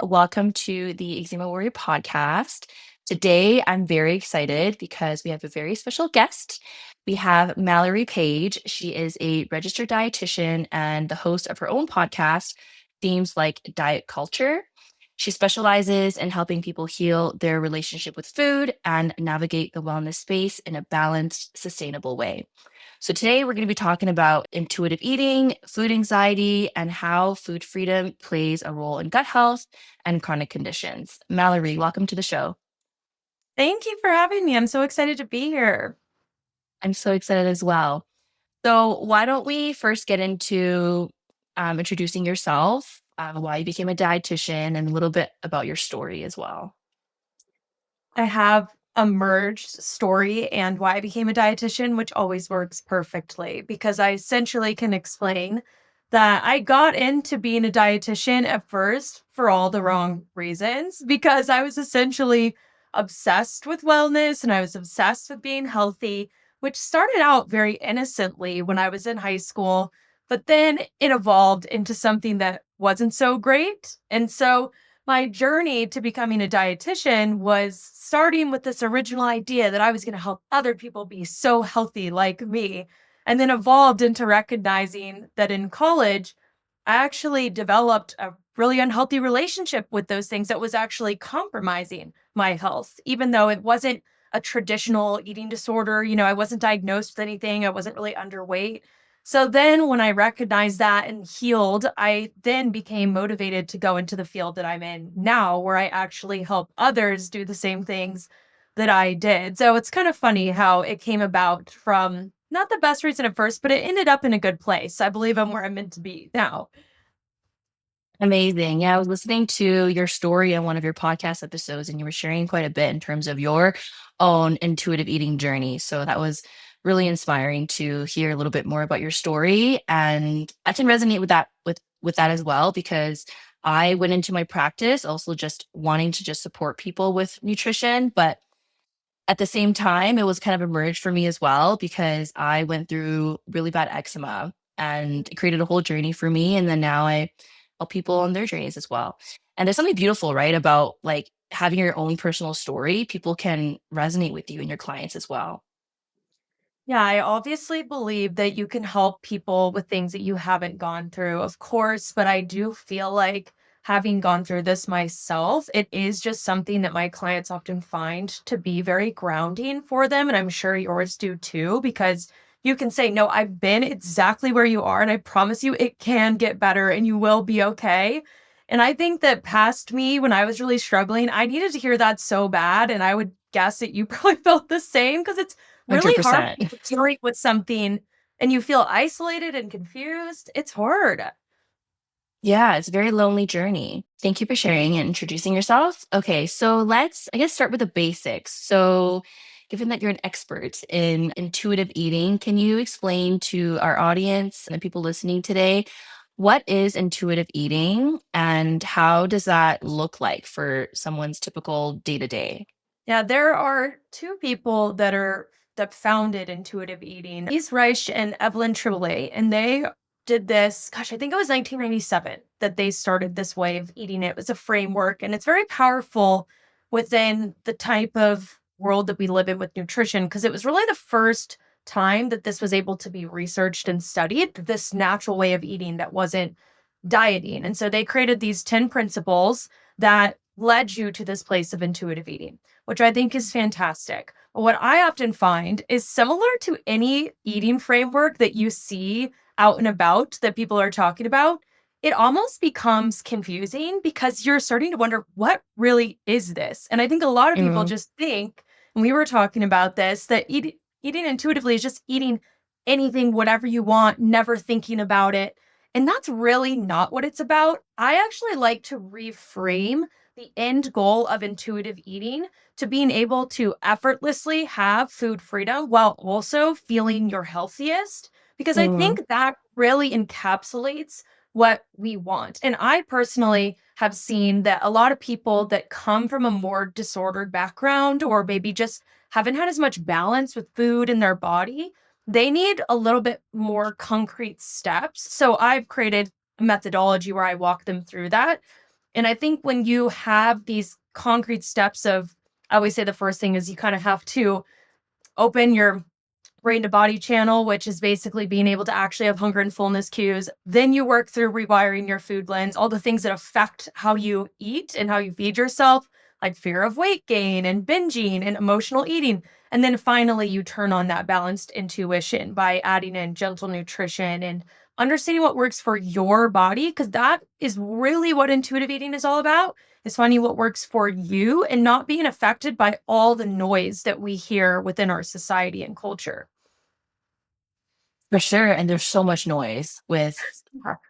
Welcome to the Eczema Warrior podcast. Today, I'm very excited because we have a very special guest. We have Mallory Page. She is a registered dietitian and the host of her own podcast, Themes Like Diet Culture. She specializes in helping people heal their relationship with food and navigate the wellness space in a balanced, sustainable way. So, today we're going to be talking about intuitive eating, food anxiety, and how food freedom plays a role in gut health and chronic conditions. Mallory, welcome to the show. Thank you for having me. I'm so excited to be here. I'm so excited as well. So, why don't we first get into introducing yourself, why you became a dietitian, and a little bit about your story as well? I have a merged story and why I became a dietitian, which always works perfectly because I essentially can explain that I got into being a dietitian at first for all the wrong reasons because I was essentially obsessed with wellness and I was obsessed with being healthy, which started out very innocently when I was in high school, but then it evolved into something that wasn't so great. And so my journey to becoming a dietitian was starting with this original idea that I was going to help other people be so healthy like me, and then evolved into recognizing that in college, I actually developed a really unhealthy relationship with those things that was actually compromising my health, even though it wasn't a traditional eating disorder. I wasn't diagnosed with anything, I wasn't really underweight. So then when I recognized that and healed, I then became motivated to go into the field that I'm in now, where I actually help others do the same things that I did. So it's kind of funny how it came about from not the best reason at first, but it ended up in a good place. I believe I'm where I'm meant to be now. Amazing. Yeah, I was listening to your story on one of your podcast episodes, and you were sharing quite a bit in terms of your own intuitive eating journey. So that was really inspiring to hear a little bit more about your story. And I can resonate with that as well, because I went into my practice also just wanting to just support people with nutrition, but at the same time, it was kind of a merge for me as well because I went through really bad eczema and it created a whole journey for me. And then now I help people on their journeys as well. And there's something beautiful, right, about like having your own personal story. People can resonate with you and your clients as well. Yeah, I obviously believe that you can help people with things that you haven't gone through, of course, but I do feel like having gone through this myself, it is just something that my clients often find to be very grounding for them. And I'm sure yours do too, because you can say, no, I've been exactly where you are. And I promise you, it can get better and you will be okay. And I think that past me, when I was really struggling, I needed to hear that so bad. And I would guess that you probably felt the same because it's really hard when 100%. you're dealing with something and you feel isolated and confused. It's hard. Yeah, it's a very lonely journey. Thank you for sharing and introducing yourself. Okay, so let's, I guess, start with the basics. So, given that you're an expert in intuitive eating, can you explain to our audience and the people listening today what is intuitive eating and how does that look like for someone's typical day to day? Yeah, there are two people that founded intuitive eating. Lise Reich and Evelyn Tremblay, and they did this, gosh, I think it was 1997 that they started this way of eating. It was a framework and it's very powerful within the type of world that we live in with nutrition because it was really the first time that this was able to be researched and studied, this natural way of eating that wasn't dieting. And so they created these 10 principles that led you to this place of intuitive eating, which I think is fantastic. What I often find is similar to any eating framework that you see out and about that people are talking about, it almost becomes confusing because you're starting to wonder what really is this? And I think a lot of people Mm, just think, and we were talking about this, that eating intuitively is just eating anything, whatever you want, never thinking about it. And that's really not what it's about. I actually like to reframe the end goal of intuitive eating to being able to effortlessly have food freedom while also feeling your healthiest, because I mm, think that really encapsulates what we want. And I personally have seen that a lot of people that come from a more disordered background or maybe just haven't had as much balance with food in their body, they need a little bit more concrete steps. So I've created a methodology where I walk them through that. And I think when you have these concrete steps of, I always say the first thing is you kind of have to open your brain to body channel, which is basically being able to actually have hunger and fullness cues. Then you work through rewiring your food lens, all the things that affect how you eat and how you feed yourself, like fear of weight gain and binging and emotional eating. And then finally, you turn on that balanced intuition by adding in gentle nutrition and understanding what works for your body, because that is really what intuitive eating is all about, is finding what works for you and not being affected by all the noise that we hear within our society and culture. For sure, and there's so much noise with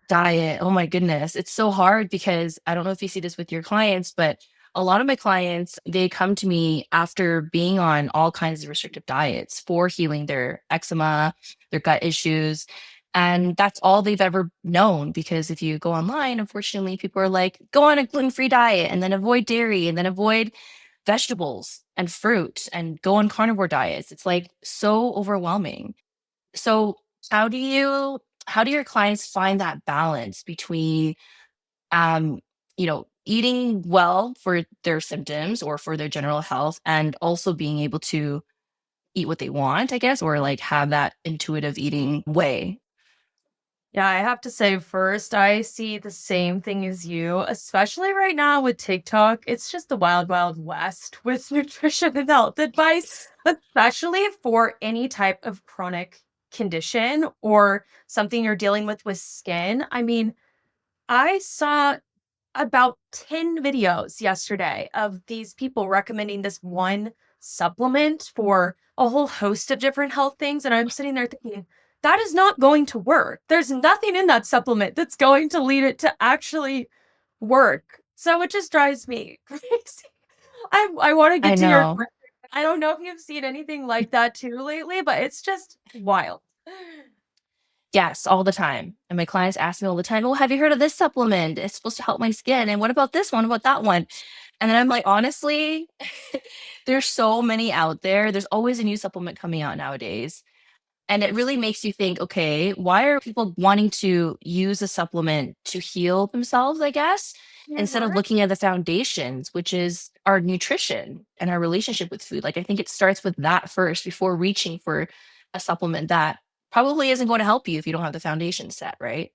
diet. Oh my goodness. It's so hard because I don't know if you see this with your clients, but a lot of my clients, they come to me after being on all kinds of restrictive diets for healing their eczema, their gut issues. And that's all they've ever known. Because if you go online, unfortunately, people are like, go on a gluten-free diet and then avoid dairy and then avoid vegetables and fruit and go on carnivore diets. It's like so overwhelming. So how do you how do your clients find that balance between um, eating well for their symptoms or for their general health and also being able to eat what they want, I guess, or like have that intuitive eating way? Yeah, I have to say, first, I see the same thing as you, especially right now with TikTok. It's just the wild, wild west with nutrition and health advice, especially for any type of chronic condition or something you're dealing with skin. I mean, I saw about 10 videos yesterday of these people recommending this one supplement for a whole host of different health things. And I'm sitting there thinking, that is not going to work. There's nothing in that supplement that's going to lead it to actually work. So it just drives me crazy. I want to I get to your know. question. I don't know if you've seen anything like that too lately, but it's just wild. Yes, all the time. And my clients ask me all the time, "Well, have you heard of this supplement? It's supposed to help my skin. And what about this one? What about that one?" And then I'm like, honestly, there's so many out there. There's always a new supplement coming out nowadays. And it really makes you think, okay, why are people wanting to use a supplement to heal themselves, I guess, instead of Mhm. looking at the foundations, which is our nutrition and our relationship with food? Like, I think it starts with that first before reaching for a supplement that probably isn't going to help you if you don't have the foundation set, right?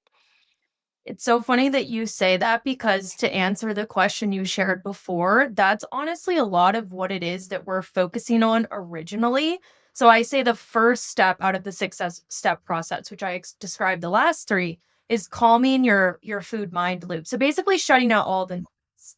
It's so funny that you say that because to answer the question you shared before, that's honestly a lot of what it is that we're focusing on originally. So I say the first step out of the step process, which described the last three, is calming your food mind loop. So basically shutting out all the noise.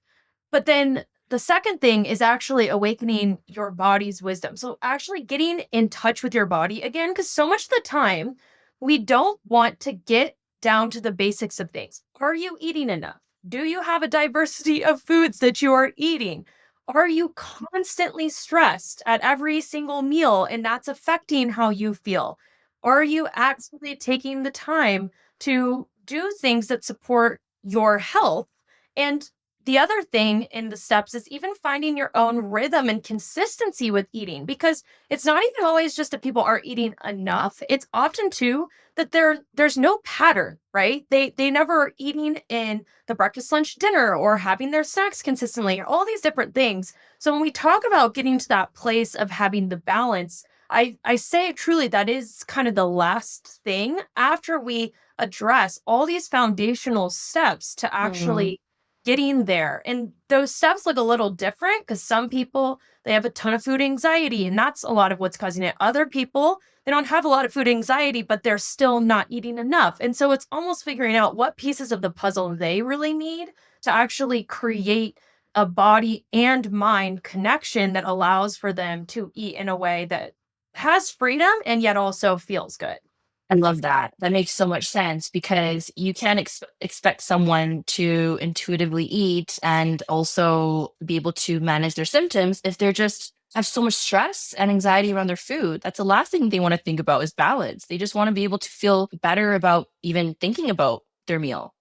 But then the second thing is actually awakening your body's wisdom. So actually getting in touch with your body again, because so much of the time we don't want to get down to the basics of things. Are you eating enough? Do you have a diversity of foods that you are eating? Are you constantly stressed at every single meal and that's affecting how you feel? Are you actually taking the time to do things that support your health? And the other thing in the steps is even finding your own rhythm and consistency with eating, because it's not even always just that people are eating enough. It's often too that there's no pattern, right? They never are eating in the breakfast, lunch, dinner, or having their snacks consistently, or all these different things. So when we talk about getting to that place of having the balance, I say truly that is kind of the last thing after we address all these foundational steps to Mhm. actually getting there. And those steps look a little different because some people they have a ton of food anxiety and that's a lot of what's causing it. Other people they don't have a lot of food anxiety, but they're still not eating enough. And so it's almost figuring out what pieces of the puzzle they really need to actually create a body and mind connection that allows for them to eat in a way that has freedom and yet also feels good. I love that. That makes so much sense because you can't expect someone to intuitively eat and also be able to manage their symptoms if they're just have so much stress and anxiety around their food. That's the last thing they want to think about is balance. They just want to be able to feel better about even thinking about their meal.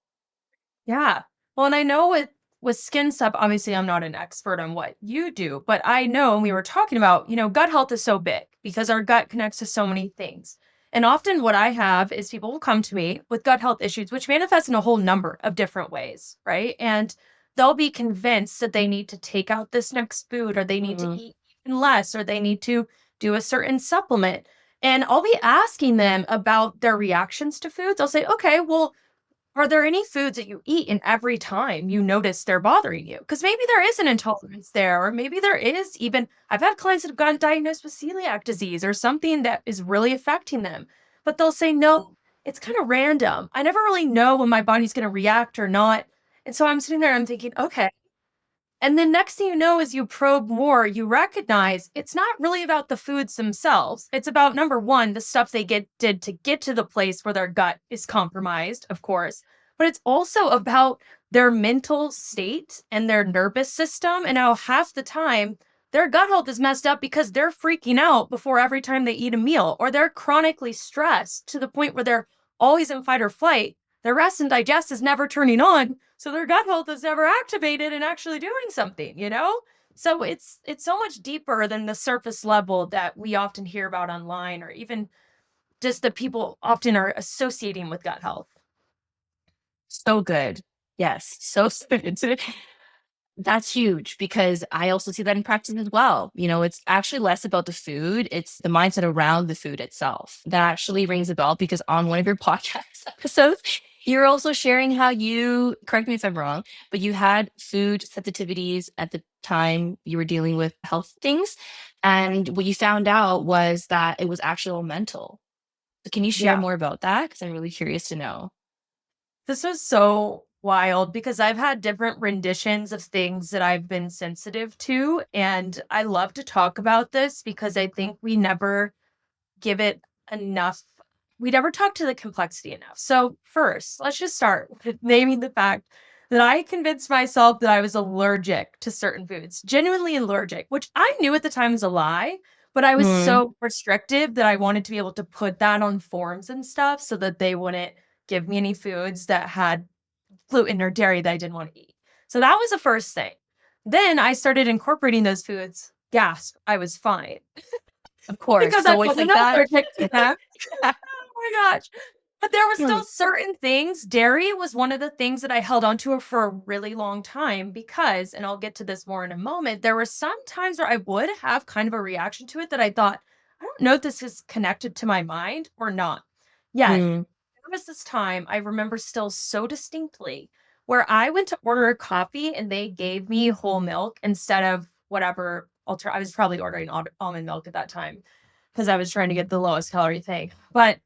Yeah. Well, and I know with skin stuff, obviously I'm not an expert on what you do, but I know and we were talking about, gut health is so big because our gut connects to so many things. And often what I have is people will come to me with gut health issues, which manifest in a whole number of different ways, right? And they'll be convinced that they need to take out this next food or they need to Mm. eat even less or they need to do a certain supplement. And I'll be asking them about their reactions to foods. I'll say, okay, well, are there any foods that you eat and every time you notice they're bothering you? Because maybe there is an intolerance there, or maybe there is even, I've had clients that have gotten diagnosed with celiac disease or something that is really affecting them. But they'll say, no, it's kind of random. I never really know when my body's going to react or not. And so I'm sitting there, I'm thinking, okay, and then next thing you know, as you probe more, you recognize it's not really about the foods themselves. It's about number one, the stuff they did to get to the place where their gut is compromised, of course, but it's also about their mental state and their nervous system and how half the time their gut health is messed up because they're freaking out before every time they eat a meal, or they're chronically stressed to the point where they're always in fight or flight. Their rest and digest is never turning on, so their gut health is never activated and actually doing something, you know? So it's so much deeper than the surface level that we often hear about online or even just that people often are associating with gut health. So good. Yes, so good. That's huge because I also see that in practice as well. It's actually less about the food, it's the mindset around the food itself. That actually rings a bell because on one of your podcast episodes, you're also sharing how you, correct me if I'm wrong, but you had food sensitivities at the time you were dealing with health things. And what you found out was that it was actually all mental. So can you share Yeah. more about that? Because I'm really curious to know. This was so wild because I've had different renditions of things that I've been sensitive to. And I love to talk about this because I think we never give it enough. We never talk to the complexity enough. So, first, let's just start with naming the fact that I convinced myself that I was allergic to certain foods, genuinely allergic, which I knew at the time was a lie, but I was Mm, so restrictive that I wanted to be able to put that on forms and stuff so that they wouldn't give me any foods that had gluten or dairy that I didn't want to eat. So that was the first thing. Then I started incorporating those foods. Gasp, I was fine of course, because it's I always wasn't like that. allergic to them. Oh my gosh. But there were still certain things. Dairy was one of the things that I held on to for a really long time because, and I'll get to this more in a moment, there were some times where I would have kind of a reaction to it that I thought, I don't know if this is connected to my mind or not. Yet, Mm, there was this time I remember still so distinctly where I went to order a coffee and they gave me whole milk instead of whatever I was probably ordering almond milk at that time because I was trying to get the lowest calorie thing. But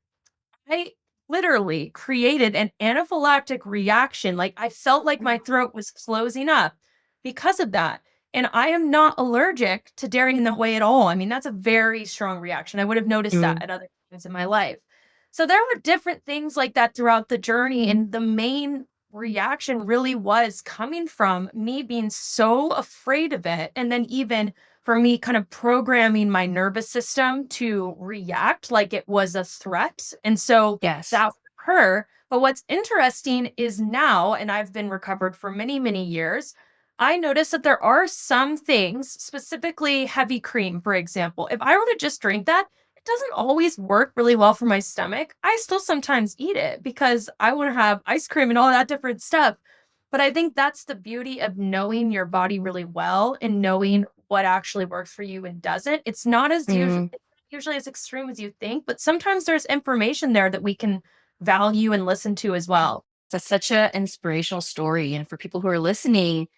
I literally created an anaphylactic reaction. Like I felt like my throat was closing up because of that. And I am not allergic to dairy in that way at all. I mean, that's a very strong reaction. I would have noticed that mm, at other times in my life. So there were different things like that throughout the journey. And the main reaction really was coming from me being so afraid of it. And then even for me kind of programming my nervous system to react like it was a threat. And so yes. that was her. But what's interesting is now, and I've been recovered for many, many years, I notice that there are some things, specifically heavy cream, for example. If I were to just drink that, it doesn't always work really well for my stomach. I still sometimes eat it because I want to have ice cream and all that different stuff. But I think that's the beauty of knowing your body really well and knowing what actually works for you and doesn't. It's not as Mm. usually as extreme as you think, but sometimes there's information there that we can value and listen to as well. That's such an inspirational story. And for people who are listening,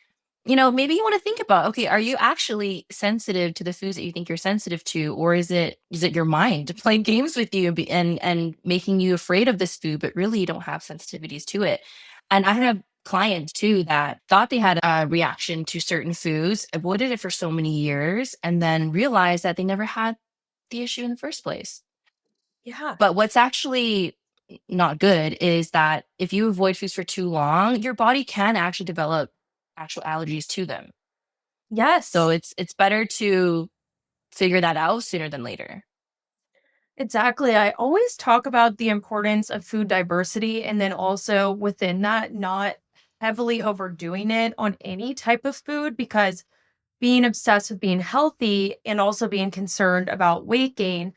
maybe you want to think about, okay, are you actually sensitive to the foods that you think you're sensitive to, or is it your mind playing games with you and making you afraid of this food, but really you don't have sensitivities to it? And I have clients too that thought they had a reaction to certain foods, avoided it for so many years, and then realized that they never had the issue in the first place. Yeah. But what's actually not good is that if you avoid foods for too long, your body can actually develop actual allergies to them. So Yes. it's better to figure that out sooner than later. Exactly. I always talk about the importance of food diversity and then also within that, not heavily overdoing it on any type of food because being obsessed with being healthy and also being concerned about weight gain,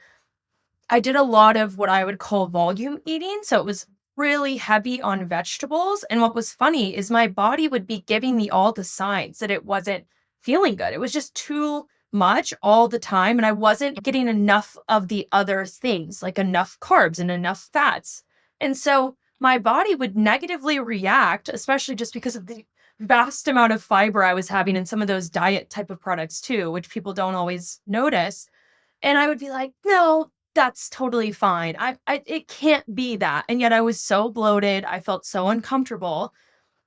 I did a lot of what I would call volume eating. So it was really heavy on vegetables. And what was funny is my body would be giving me all the signs that it wasn't feeling good. It was just too much all the time. And I wasn't getting enough of the other things, like enough carbs and enough fats. And so my body would negatively react, especially just because of the vast amount of fiber I was having in some of those diet type of products too, which people don't always notice. And I would be like, "No, that's totally fine. I it can't be that." And yet I was so bloated, I felt so uncomfortable,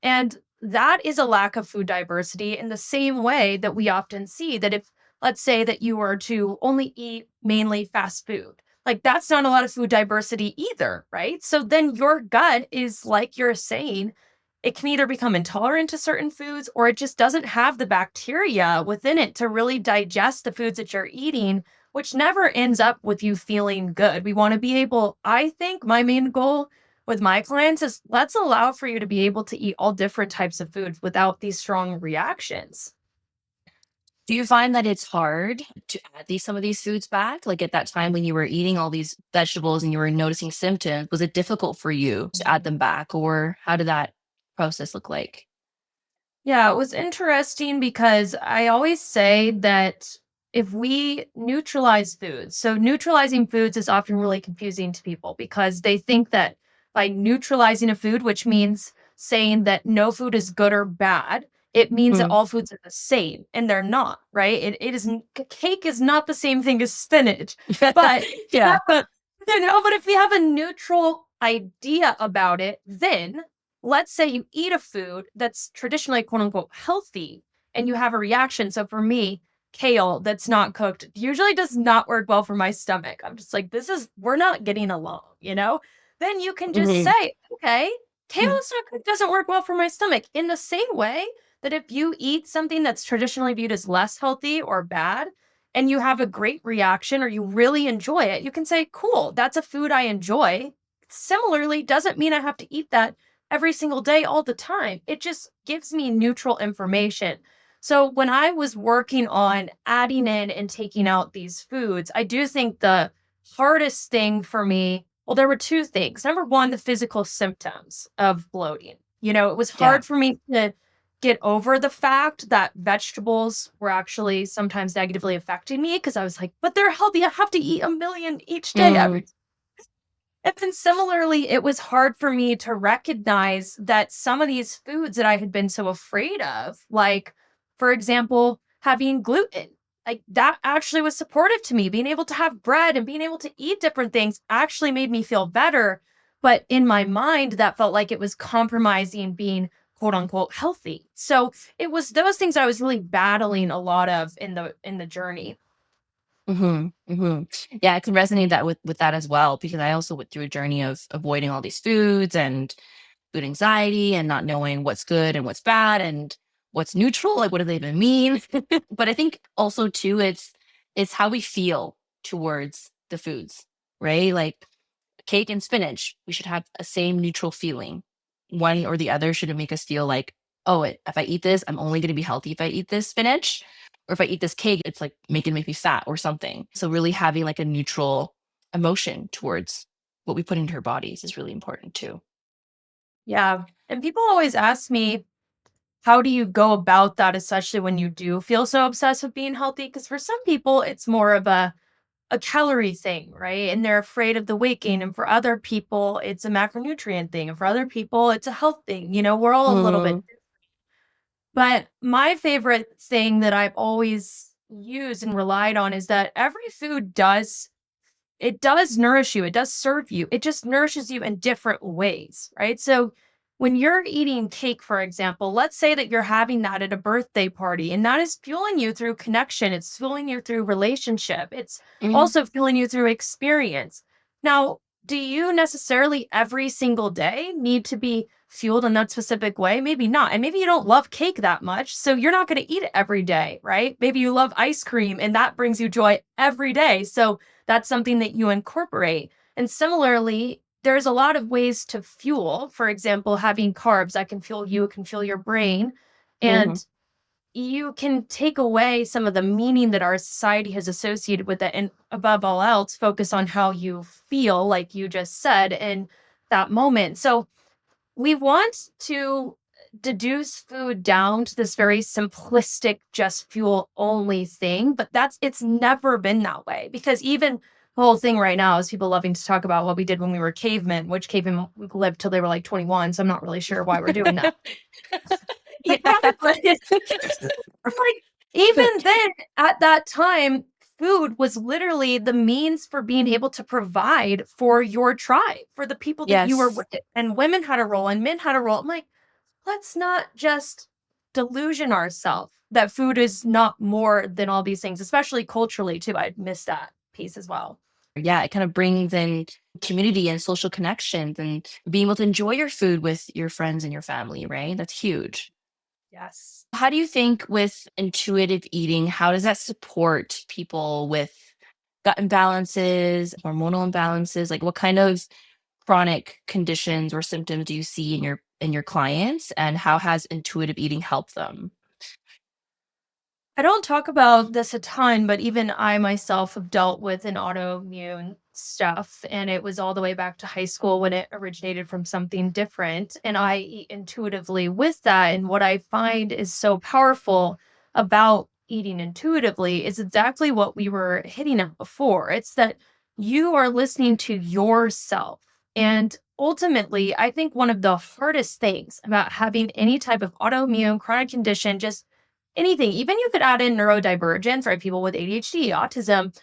and that is a lack of food diversity in the same way that we often see that if, let's say, that you were to only eat mainly fast food, like that's not a lot of food diversity either, right? So then your gut is like you're saying, it can either become intolerant to certain foods or it just doesn't have the bacteria within it to really digest the foods that you're eating, which never ends up with you feeling good. We want to be able, I think my main goal with my clients is let's allow for you to be able to eat all different types of foods without these strong reactions. Do you find that it's hard to add some of these foods back? Like at that time when you were eating all these vegetables and you were noticing symptoms, was it difficult for you to add them back, or how did that process look like? Yeah, it was interesting because I always say that if we neutralize foods, so neutralizing foods is often really confusing to people because they think that by neutralizing a food, which means saying that no food is good or bad, it means that Mm. all foods are the same, and they're not, right? It isn't, cake is not the same thing as spinach, but Yeah. but if we have a neutral idea about it, then let's say you eat a food that's traditionally quote unquote healthy and you have a reaction. So for me, kale that's not cooked usually does not work well for my stomach. I'm just like, we're not getting along, you know? Then you can just Mhm. say, okay, kale is not cooked, doesn't work well for my stomach. In the same way that if you eat something that's traditionally viewed as less healthy or bad, and you have a great reaction or you really enjoy it, you can say, cool, that's a food I enjoy. Similarly, doesn't mean I have to eat that every single day, all the time. It just gives me neutral information. So when I was working on adding in and taking out these foods, I do think the hardest thing for me, well, there were two things. Number one, the physical symptoms of bloating. It was Yeah. hard for me to get over the fact that vegetables were actually sometimes negatively affecting me because I was like, but they're healthy. I have to eat a million each day. Mm. And then similarly, it was hard for me to recognize that some of these foods that I had been so afraid of, like, for example, having gluten, like that actually was supportive to me. Being able to have bread and being able to eat different things actually made me feel better. But in my mind, that felt like it was compromising being quote unquote healthy. So it was those things I was really battling a lot of in the journey. Mhm, mhm. Yeah, I can resonate that with that as well, because I also went through a journey of avoiding all these foods and food anxiety and not knowing what's good and what's bad and what's neutral, like what do they even mean? But I think also too it's how we feel towards the foods, right? Like cake and spinach, we should have a same neutral feeling. One or the other shouldn't make us feel like, oh, if I eat this, I'm only going to be healthy if I eat this spinach. Or if I eat this cake, it's like make me fat or something. So really having like a neutral emotion towards what we put into our bodies is really important too. Yeah. And people always ask me, how do you go about that, especially when you do feel so obsessed with being healthy? Because for some people, it's more of a calorie thing, right? And they're afraid of the weight gain. And for other people, it's a macronutrient thing. And for other people, it's a health thing. We're all a little bit. Mm, But my favorite thing that I've always used and relied on is that every food does nourish you, it does serve you, it just nourishes you in different ways, right? So when you're eating cake, for example, let's say that you're having that at a birthday party, and that is fueling you through connection, it's fueling you through relationship, it's mm, also fueling you through experience. Now, do you necessarily every single day need to be fueled in that specific way? Maybe not. And maybe you don't love cake that much, so you're not going to eat it every day, right? Maybe you love ice cream and that brings you joy every day. So that's something that you incorporate. And similarly, there's a lot of ways to fuel. For example, having carbs that can fuel you, can fuel your brain. mhm, And you can take away some of the meaning that our society has associated with it. And above all else, focus on how you feel, like you just said. And that moment. So we want to deduce food down to this very simplistic, just fuel only thing, but it's never been that way because even the whole thing right now is people loving to talk about what we did when we were cavemen, which cavemen lived till they were like 21. So I'm not really sure why we're doing that. Yeah, but like even then at that time, food was literally the means for being able to provide for your tribe, for the people that you were Yes. with. And women had a role and men had a role. I'm like, let's not just delusion ourselves that food is not more than all these things, especially culturally too. I miss that piece as well. Yeah, it kind of brings in community and social connections and being able to enjoy your food with your friends and your family, right? That's huge. Yes. How do you think with intuitive eating, how does that support people with gut imbalances, hormonal imbalances? Like what kind of chronic conditions or symptoms do you see in your clients and how has intuitive eating helped them? I don't talk about this a ton, but even I myself have dealt with an autoimmune stuff. And it was all the way back to high school when it originated from something different. And I eat intuitively with that. And what I find is so powerful about eating intuitively is exactly what we were hitting at before. It's that you are listening to yourself. And ultimately, I think one of the hardest things about having any type of autoimmune chronic condition, just anything, even you could add in neurodivergence, right? People with ADHD, autism,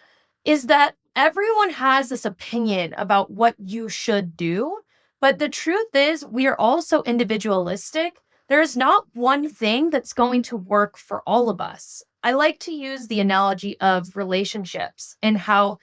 is that everyone has this opinion about what you should do. But the truth is, we are all so individualistic. There is not one thing that's going to work for all of us. I like to use the analogy of relationships and how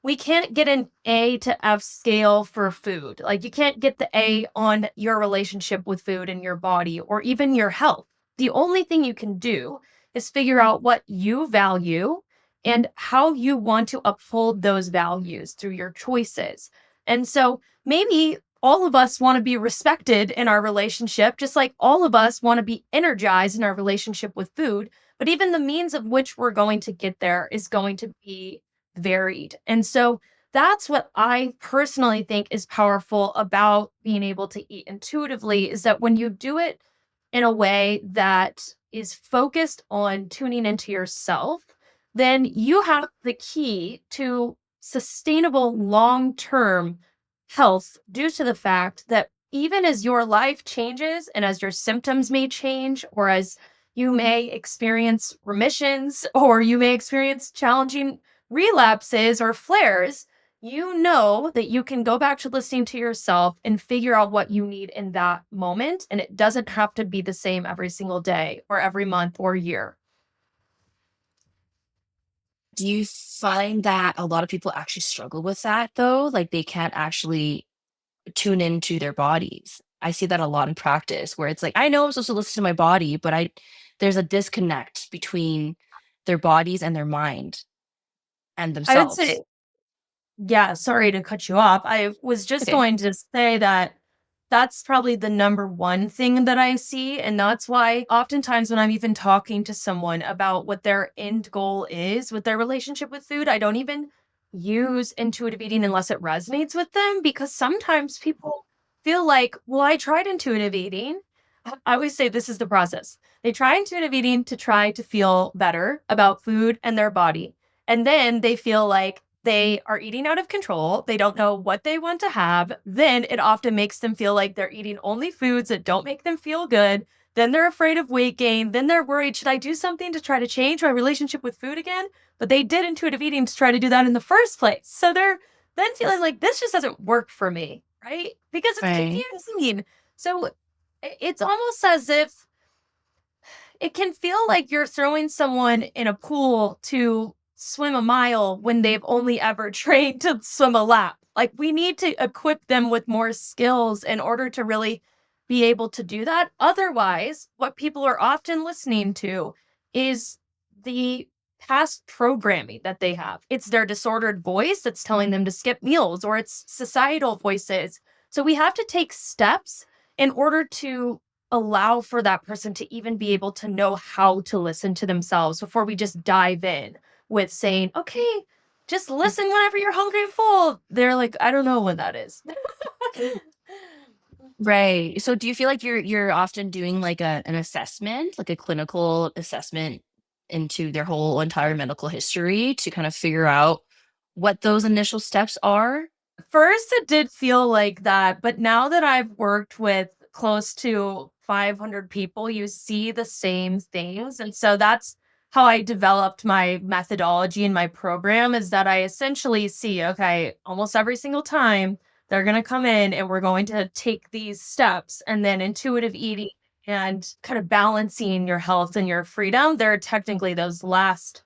we can't get an A to F scale for food. Like you can't get the A on your relationship with food and your body or even your health. The only thing you can do is figure out what you value and how you want to uphold those values through your choices. And so maybe all of us want to be respected in our relationship, just like all of us want to be energized in our relationship with food. But even the means of which we're going to get there is going to be varied. And so that's what I personally think is powerful about being able to eat intuitively is that when you do it in a way that is focused on tuning into yourself, then you have the key to sustainable long term health due to the fact that even as your life changes and as your symptoms may change, or as you may experience remissions, or you may experience challenging relapses or flares, you know that you can go back to listening to yourself and figure out what you need in that moment. And it doesn't have to be the same every single day or every month or year. Do you find that a lot of people actually struggle with that though? Like they can't actually tune into their bodies. I see that a lot in practice where it's like, I know I'm supposed to listen to my body, but there's a disconnect between their bodies and their mind and I would themselves. say, yeah, sorry to cut you off. I was just Okay. going to say that that's probably the number one thing that I see. And that's why oftentimes when I'm even talking to someone about what their end goal is with their relationship with food, I don't even use intuitive eating unless it resonates with them because sometimes people feel like, well, I tried intuitive eating. I always say this is the process. They try intuitive eating to try to feel better about food and their body. And then they feel like they are eating out of control. They don't know what they want to have. Then it often makes them feel like they're eating only foods that don't make them feel good. Then they're afraid of weight gain. Then they're worried, should I do something to try to change my relationship with food again? But they did intuitive eating to try to do that in the first place. So they're then feeling like this just doesn't work for me, right? Because it's Right. confusing. So it's almost as if it can feel like you're throwing someone in a pool to swim a mile when they've only ever trained to swim a lap. Like we need to equip them with more skills in order to really be able to do that. Otherwise, what people are often listening to is the past programming that they have. It's their disordered voice that's telling them to skip meals, or it's societal voices. So we have to take steps in order to allow for that person to even be able to know how to listen to themselves before we just dive in with saying, okay, just listen whenever you're hungry and full. They're like, I don't know what that is. Right. So do you feel like you're often doing like an assessment, like a clinical assessment into their whole entire medical history to kind of figure out what those initial steps are? First, it did feel like that, but now that I've worked with close to 500 people, you see the same things. And so that's how I developed my methodology in my program is that I essentially see, okay, almost every single time they're going to come in and we're going to take these steps and then intuitive eating and kind of balancing your health and your freedom. They're technically those last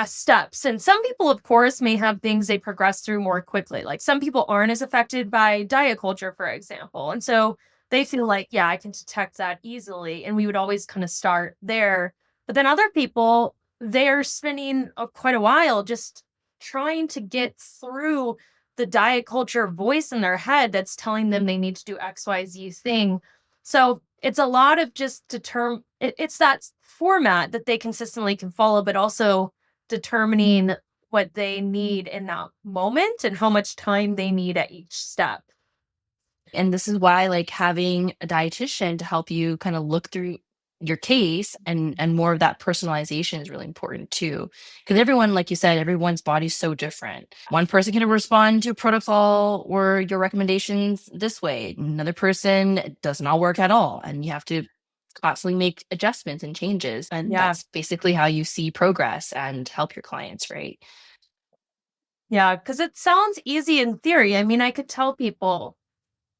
steps. And some people, of course, may have things they progress through more quickly. Like some people aren't as affected by diet culture, for example. And so they feel like, yeah, I can detect that easily. And we would always kind of start there. But then other people, they're spending quite a while just trying to get through the diet culture voice in their head that's telling them they need to do XYZ thing. So it's a lot of just it's that format that they consistently can follow, but also determining what they need in that moment and how much time they need at each step. And this is why like having a dietitian to help you kind of look through your case and more of that personalization is really important too. Because everyone, like you said, everyone's body's so different. One person can respond to a protocol or your recommendations this way. Another person it does not work at all. And you have to constantly make adjustments and changes. And Yeah. that's basically how you see progress and help your clients, right? Yeah. Cause it sounds easy in theory. I mean, I could tell people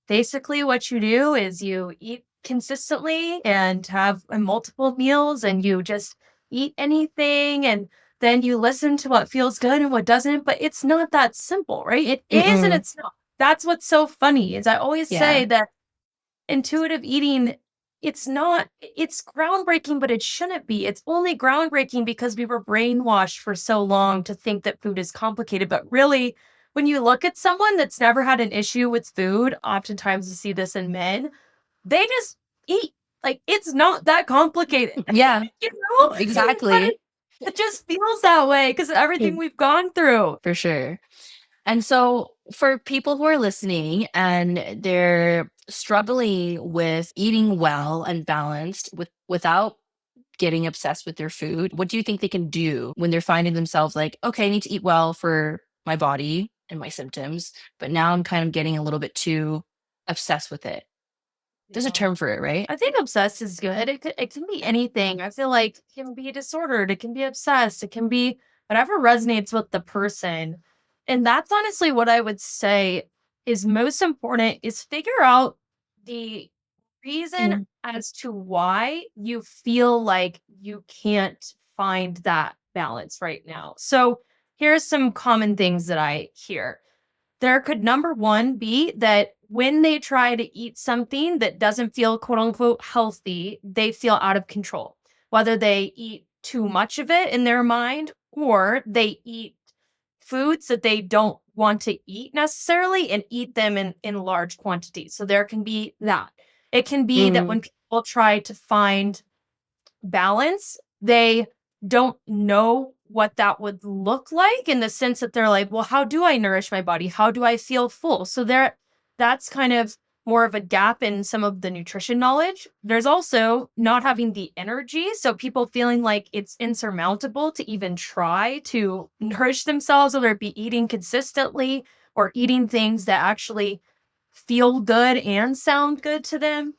basically what you do is you eat consistently and have multiple meals and you just eat anything and then you listen to what feels good and what doesn't. But it's not that simple, right? It is and Mm-mm. it's not. That's what's so funny is I always say Yeah. that intuitive eating, it's groundbreaking, but it shouldn't be. It's only groundbreaking because we were brainwashed for so long to think that food is complicated. But really, when you look at someone that's never had an issue with food, oftentimes you see this in men, they just eat. Like it's not that complicated, Yeah, you know? But exactly. it just feels that way because everything we've gone through. For sure. And so, for people who are listening and they're struggling with eating well and balanced without getting obsessed with their food, what do you think they can do when they're finding themselves like, okay, I need to eat well for my body and my symptoms, but now I'm kind of getting a little bit too obsessed with it? There's a Yeah. term for it, right? I think obsessed is good. It can be anything. I feel like it can be disordered, it can be obsessed, it can be whatever resonates with the person. And that's honestly what I would say is most important is figure out the reason Mm. as to why you feel like you can't find that balance right now. So, here's some common things that I hear. There could number 1 be that when they try to eat something that doesn't feel quote unquote healthy, they feel out of control. Whether they eat too much of it in their mind or they eat foods that they don't want to eat necessarily and eat them in large quantities. So there can be that. It can be that Mm. when people try to find balance, they don't know what that would look like in the sense that they're like, well, how do I nourish my body? How do I feel full? So that's kind of more of a gap in some of the nutrition knowledge. There's also not having the energy. So people feeling like it's insurmountable to even try to nourish themselves, whether it be eating consistently or eating things that actually feel good and sound good to them.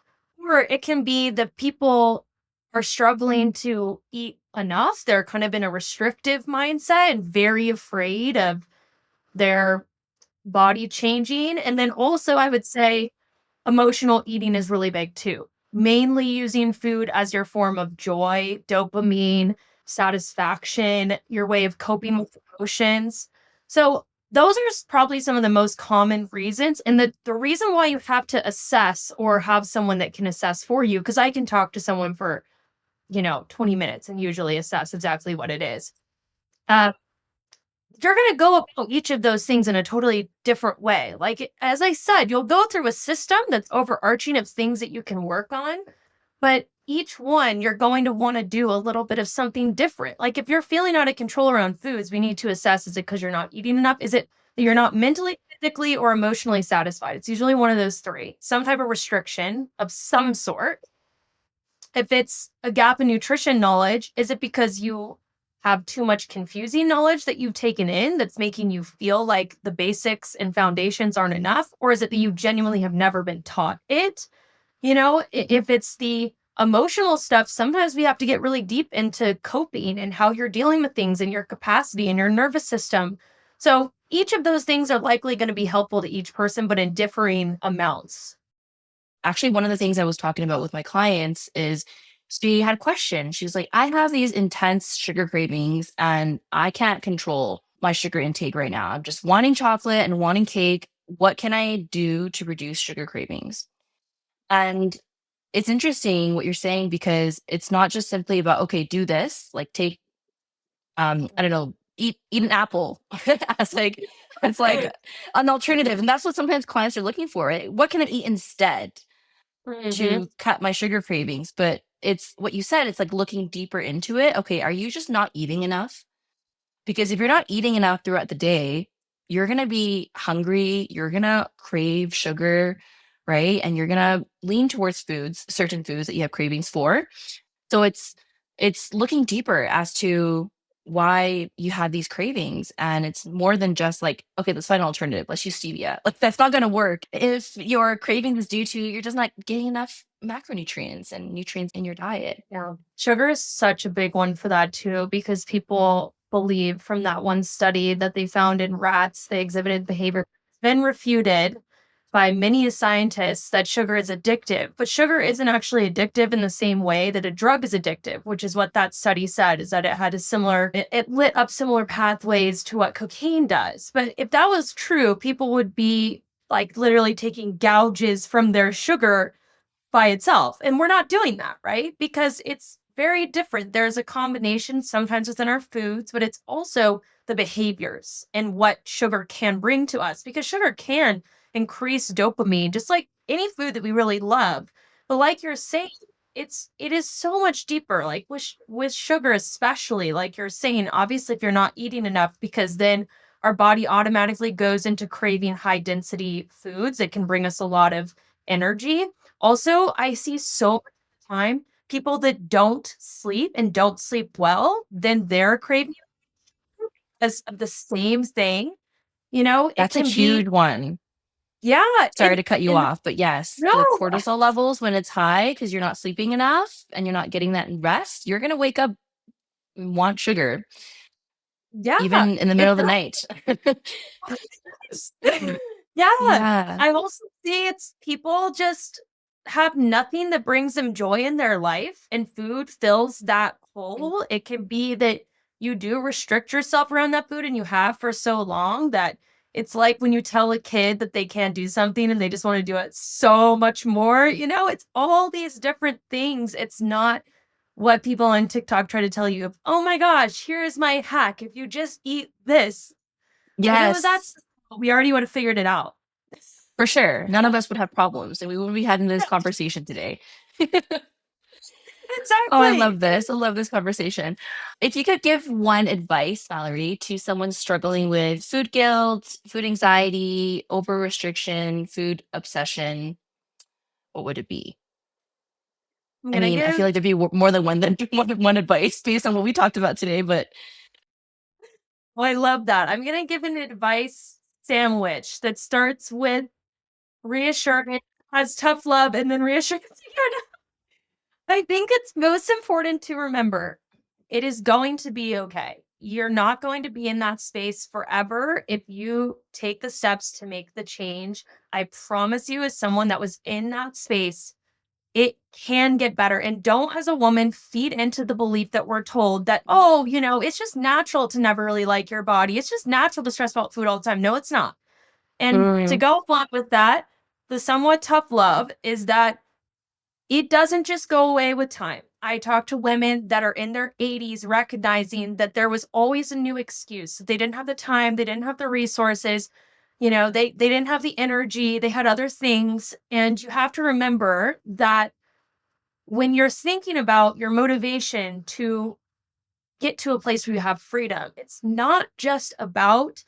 Or it can be that people are struggling to eat enough. They're kind of in a restrictive mindset and very afraid of their body changing. And then also, I would say emotional eating is really big too. Mainly using food as your form of joy, dopamine, satisfaction, your way of coping with emotions. So, those are probably some of the most common reasons. And the reason why you have to assess or have someone that can assess for you, because I can talk to someone for 20 minutes and usually assess exactly what it is. Uh, you're going to go about each of those things in a totally different way. Like, as I said, you'll go through a system that's overarching of things that you can work on, but each one you're going to want to do a little bit of something different. Like, if you're feeling out of control around foods, we need to assess is it because you're not eating enough? Is it You're not mentally, physically, or emotionally satisfied. It's usually one of those three, some type of restriction of some sort. If it's a gap in nutrition knowledge, is it because you have too much confusing knowledge that you've taken in that's making you feel like the basics and foundations aren't enough? Or is it that you genuinely have never been taught it? If it's the emotional stuff, sometimes we have to get really deep into coping and how you're dealing with things and your capacity and your nervous system. So each of those things are likely going to be helpful to each person, but in differing amounts. Actually, one of the things I was talking about with my clients is she had a question. She's like, I have these intense sugar cravings and I can't control my sugar intake right now. I'm just wanting chocolate and wanting cake. What can I do to reduce sugar cravings? And it's interesting what you're saying because it's not just simply about, okay, do this, like take, I don't know, eat an apple as like, it's like an alternative. And that's what sometimes clients are looking for, right? What can I eat instead Hmm. to cut my sugar cravings? But it's what you said, it's like looking deeper into it. Okay, are you just not eating enough? Because if you're not eating enough throughout the day, you're going to be hungry, you're going to crave sugar, right? And you're going to lean towards foods, certain foods that you have cravings for. So it's looking deeper as to why you have these cravings, and it's more than just like, okay, let's find an alternative, let's use stevia. Like that's not going to work if your craving is due to you're just not getting enough macronutrients and nutrients in your diet. Yeah. Sugar is such a big one for that too, because people believe from that one study that they found in rats, they exhibited behavior. It's been refuted by many scientists that sugar is addictive, but sugar isn't actually addictive in the same way that a drug is addictive, which is what that study said, is that it had it lit up similar pathways to what cocaine does. But if that was true, people would be like literally taking gouges from their sugar by itself. And we're not doing that, right? Because it's very different. There's a combination sometimes within our foods, but it's also the behaviors and what sugar can bring to us because sugar can increase dopamine just like any food that we really love. But like you're saying, it is so much deeper like with sugar especially like you're saying obviously if you're not eating enough because then our body automatically goes into craving high density foods that can bring us a lot of energy. Also, I see so much of the time people that don't sleep and don't sleep well, then they're craving as of the same thing. It That's a can be huge one. yeah, Sorry to cut you and off, but yes, no, the cortisol levels when it's high because you're not sleeping enough and you're not getting that rest, you're gonna wake up and want sugar yeah, even in the middle of the exactly. night. Yeah. Yeah. I also see it's people just have nothing that brings them joy in their life, and food fills that hole. It can be that you do restrict yourself around that food and you have for so long that it's like when you tell a kid that they can't do something and they just want to do it so much more. It's all these different things. It's not what people on TikTok try to tell you of, oh my gosh, here's my hack. If you just eat this, if it was that Yes, simple, we already would have figured it out. for sure. None of us would have problems and we wouldn't be having this conversation today. Oh, I Exactly. love this. I love this conversation. If you could give one advice, Valerie, to someone struggling with food guilt, food anxiety, over restriction, food obsession, what would it be? I'm I gonna mean, I feel give like there'd be more than one than one advice based on what we talked about today, but well, I love that. I'm gonna give an advice sandwich that starts with reassurance, has tough love, and then reassurance again. I think it's most important to remember it is going to be okay. You're not going to be in that space forever if you take the steps to make the change. I promise you, as someone that was in that space, it can get better. And don't, as a woman, feed into the belief that we're told that, oh, it's just natural to never really like your body. It's just natural to stress about food all the time. No, it's not. And to mm, go along with that, the somewhat tough love is that it doesn't just go away with time. I talk to women that are in their 80s recognizing that there was always a new excuse. They didn't have the time, they didn't have the resources, they didn't have the energy, they had other things. And you have to remember that when you're thinking about your motivation to get to a place where you have freedom, it's not just about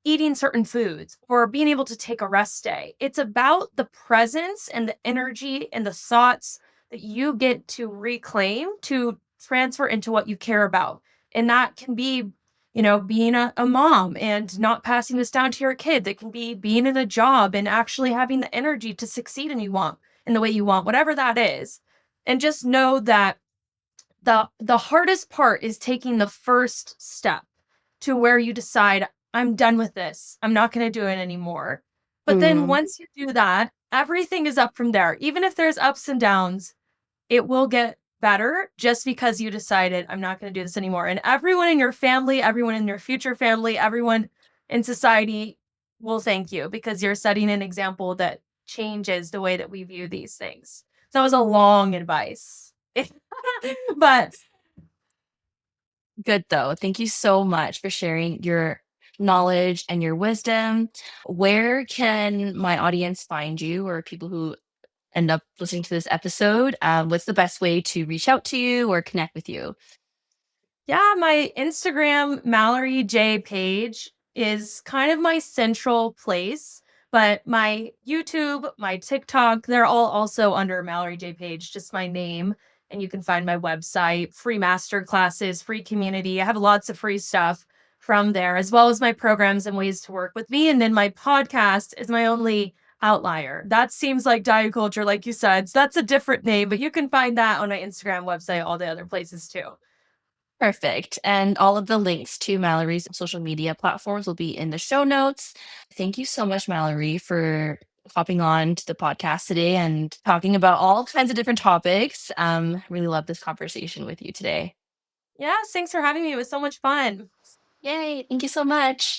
eating certain foods or being able to take a rest day. It's about the presence and the energy and the thoughts that you get to reclaim to transfer into what you care about. And that can be, being a mom and not passing this down to your kids. It can be being in a job and actually having the energy to succeed in the way you want, whatever that is. And just know that the hardest part is taking the first step to where you decide, I'm done with this. I'm not going to do it anymore. But then Mm, once you do that, everything is up from there. Even if there's ups and downs, it will get better just because you decided, I'm not going to do this anymore. And everyone in your family, everyone in your future family, everyone in society will thank you because you're setting an example that changes the way that we view these things. So that was a long advice. But good though. Thank you so much for sharing your knowledge and your wisdom. Where can my audience find you or people who end up listening to this episode? What's the best way to reach out to you or connect with you? yeah, my Instagram, Mallory J Page, is kind of my central place. But my YouTube, my TikTok, they're all also under Mallory J Page, just my name. And you can find my website, free master classes, free community. I have lots of free stuff from there, as well as my programs and ways to work with me. And then my podcast is my only outlier. That seems like diet culture, like you said. So that's a different name, but you can find that on my Instagram website, all the other places too. Perfect. And all of the links to Mallory's social media platforms will be in the show notes. Thank you so much, Mallory, for hopping on to the podcast today and talking about all kinds of different topics. Really love this conversation with you today. Yes, thanks for having me. It was so much fun. Yay. Thank you so much.